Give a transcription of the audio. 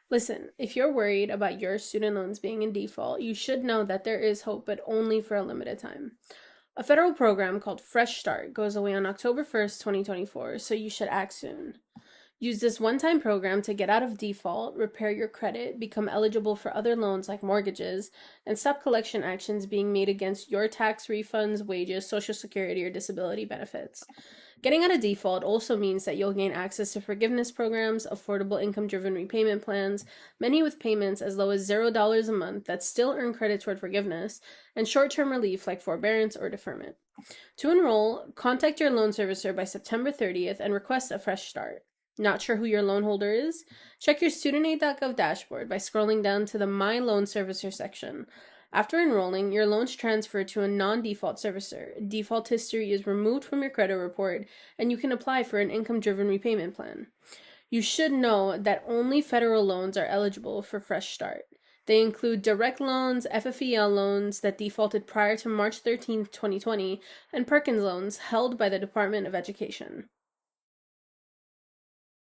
Listen, if you're worried about your student loans being in default, you should know that there is hope, but only for a limited time. A federal program called Fresh Start goes away on October 1st, 2024, so you should act soon. Use this one-time program to get out of default, repair your credit, become eligible for other loans like mortgages, and stop collection actions being made against your tax refunds, wages, social security, or disability benefits. Getting out of default also means that you'll gain access to forgiveness programs, affordable income-driven repayment plans, many with payments as low as $0 a month that still earn credit toward forgiveness, and short-term relief like forbearance or deferment. To enroll, contact your loan servicer by September 30th and request a fresh start. Not sure who your loan holder is? Check your studentaid.gov dashboard by scrolling down to the My Loan Servicer section. After enrolling, your loan's transferred to a non-default servicer. Default history is removed from your credit report, and you can apply for an income-driven repayment plan. You should know that only federal loans are eligible for Fresh Start. They include direct loans, FFEL loans that defaulted prior to March 13, 2020, and Perkins loans held by the Department of Education.